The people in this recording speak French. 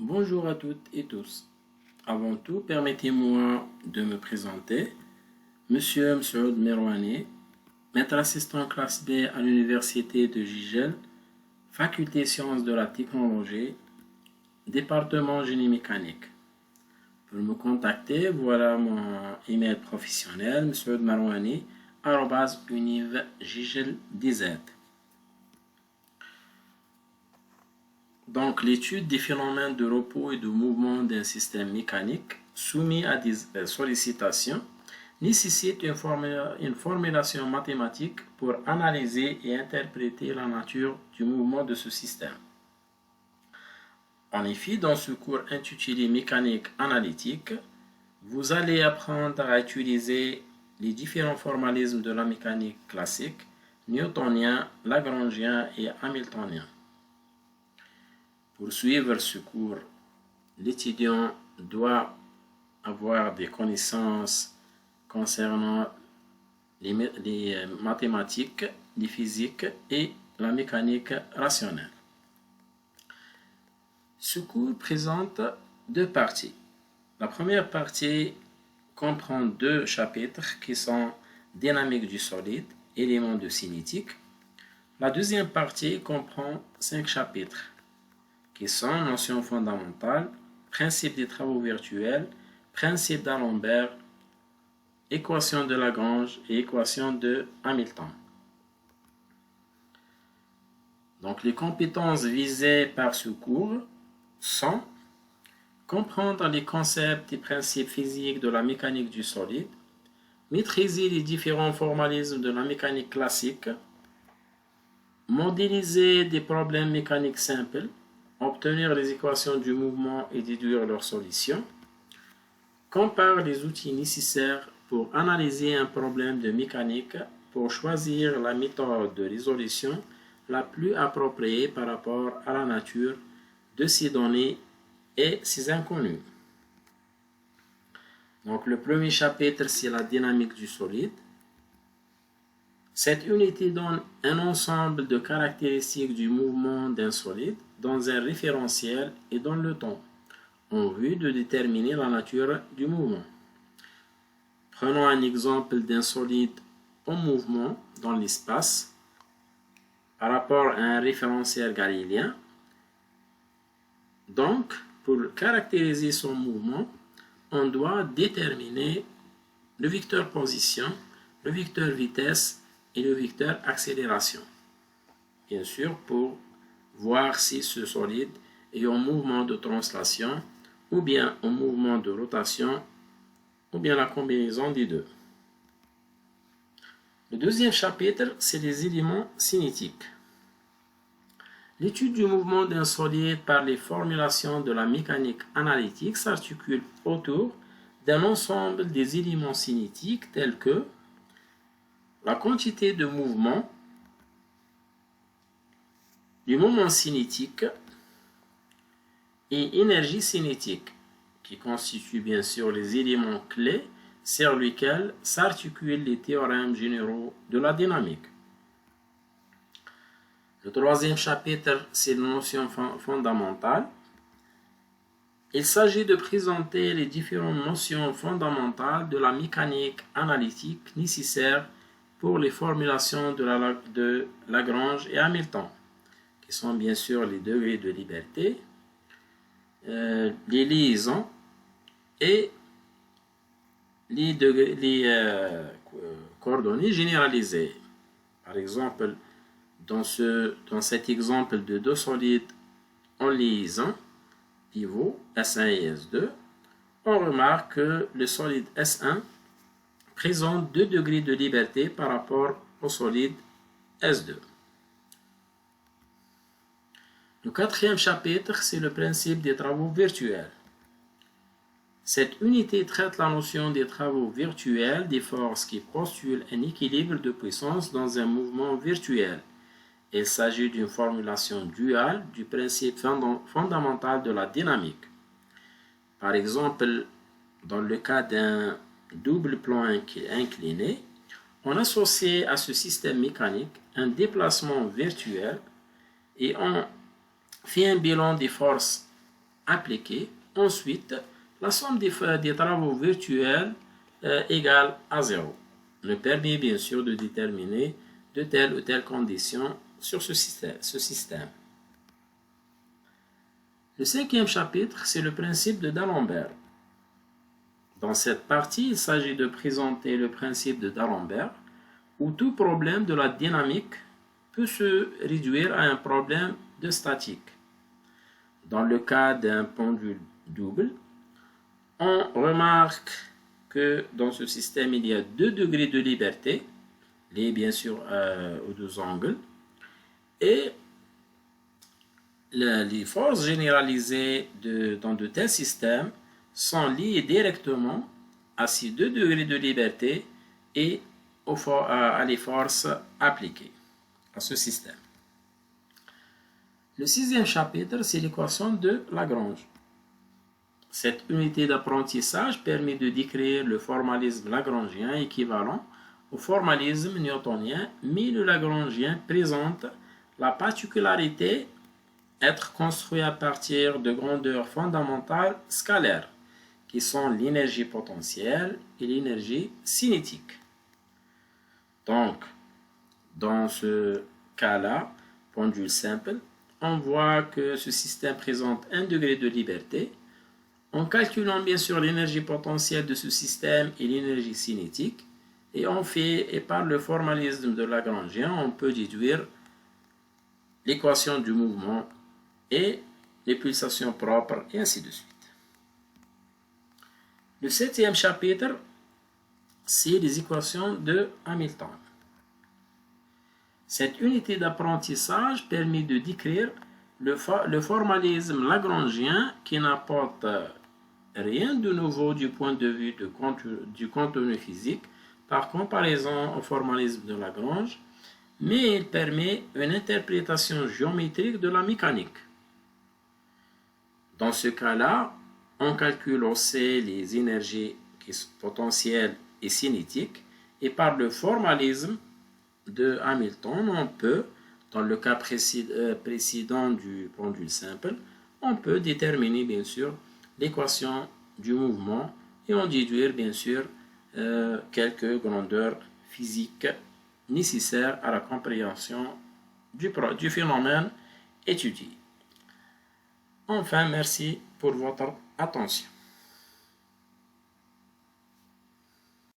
Bonjour à toutes et tous. Avant tout, permettez-moi de me présenter. Monsieur Msoud Merouani, maître assistant classe B à l'université de Gigel, faculté sciences de la technologie, département génie mécanique. Pour me contacter, voilà mon email professionnel, msoudmerouani@univ.gigel.dz. Donc, l'étude des phénomènes de repos et de mouvement d'un système mécanique soumis à des sollicitations nécessite une formulation mathématique pour analyser et interpréter la nature du mouvement de ce système. En effet, dans ce cours intitulé Mécanique analytique, vous allez apprendre à utiliser les différents formalismes de la mécanique classique, newtonien, lagrangien et hamiltonien. Pour suivre ce cours, l'étudiant doit avoir des connaissances concernant les mathématiques, les physiques et la mécanique rationnelle. Ce cours présente deux parties. La première partie comprend deux chapitres qui sont dynamique du solide, éléments de cinétique. La deuxième partie comprend 5 chapitres qui sont notions fondamentales, principes des travaux virtuels, principes d'Alembert, équation de Lagrange et équation de Hamilton. Donc les compétences visées par ce cours sont comprendre les concepts et principes physiques de la mécanique du solide, maîtriser les différents formalismes de la mécanique classique, modéliser des problèmes mécaniques simples, obtenir les équations du mouvement et déduire leurs solutions, compare les outils nécessaires pour analyser un problème de mécanique pour choisir la méthode de résolution la plus appropriée par rapport à la nature de ces données et ses inconnus. Donc le premier chapitre, c'est la dynamique du solide. Cette unité donne un ensemble de caractéristiques du mouvement d'un solide dans un référentiel et dans le temps, en vue de déterminer la nature du mouvement. Prenons un exemple d'un solide en mouvement dans l'espace par rapport à un référentiel galiléen. Donc, pour caractériser son mouvement, on doit déterminer le vecteur position, le vecteur vitesse et le vecteur accélération. Bien sûr, pour voir si ce solide est en mouvement de translation ou bien en mouvement de rotation ou bien la combinaison des deux. Le deuxième chapitre, c'est les éléments cinétiques. L'étude du mouvement d'un solide par les formulations de la mécanique analytique s'articule autour d'un ensemble des éléments cinétiques tels que la quantité de mouvement, le moment cinétique et énergie cinétique, qui constituent bien sûr les éléments clés sur lesquels s'articulent les théorèmes généraux de la dynamique. Le troisième chapitre, c'est les notions fondamentales. Il s'agit de présenter les différentes notions fondamentales de la mécanique analytique nécessaires pour les formulations de Lagrange et Hamilton, qui sont bien sûr les degrés de liberté, les liaisons et les coordonnées généralisées. Par exemple, dans cet exemple de deux solides en liaison, pivot S1 et S2, on remarque que le solide S1 présente 2 degrés de liberté par rapport au solide S2. Le quatrième chapitre, c'est le principe des travaux virtuels. Cette unité traite la notion des travaux virtuels des forces qui postulent un équilibre de puissance dans un mouvement virtuel. Il s'agit d'une formulation duale du principe fondamental de la dynamique. Par exemple, dans le cas d'un double plan incliné, on associe à ce système mécanique un déplacement virtuel et on fait un bilan des forces appliquée. Ensuite, la somme des travaux virtuels égale à 0. Me permet bien sûr de déterminer de telle ou telle condition sur ce système. Le cinquième chapitre, c'est le principe de D'Alembert. Dans cette partie, il s'agit de présenter le principe de D'Alembert, où tout problème de la dynamique peut se réduire à un problème de statique. Dans le cas d'un pendule double, on remarque que dans ce système, il y a 2 degrés de liberté, liés bien sûr aux 2 angles, et les forces généralisées dans de tels systèmes sont liées directement à ces 2 degrés de liberté et à les forces appliquées à ce système. Le sixième chapitre, c'est l'équation de Lagrange. Cette unité d'apprentissage permet de décrire le formalisme lagrangien équivalent au formalisme newtonien, mais le lagrangien présente la particularité d'être construit à partir de grandeurs fondamentales scalaires, qui sont l'énergie potentielle et l'énergie cinétique. Donc, dans ce cas-là, pendule simple, on voit que ce système présente 1 degré de liberté. En calculant bien sûr l'énergie potentielle de ce système et l'énergie cinétique, et par le formalisme de Lagrangien, on peut déduire l'équation du mouvement et les pulsations propres, et ainsi de suite. Le septième chapitre, c'est les équations de Hamilton. Cette unité d'apprentissage permet de décrire le formalisme lagrangien qui n'apporte rien de nouveau du point de vue du contenu physique par comparaison au formalisme de Lagrange, mais il permet une interprétation géométrique de la mécanique. Dans ce cas-là, on calcule aussi les énergies potentielles et cinétiques, et par le formalisme de Hamilton, on peut, dans le cas précédent du pendule simple, on peut déterminer bien sûr l'équation du mouvement et en déduire bien sûr quelques grandeurs physiques nécessaires à la compréhension du phénomène étudié. Enfin, merci pour votre attention.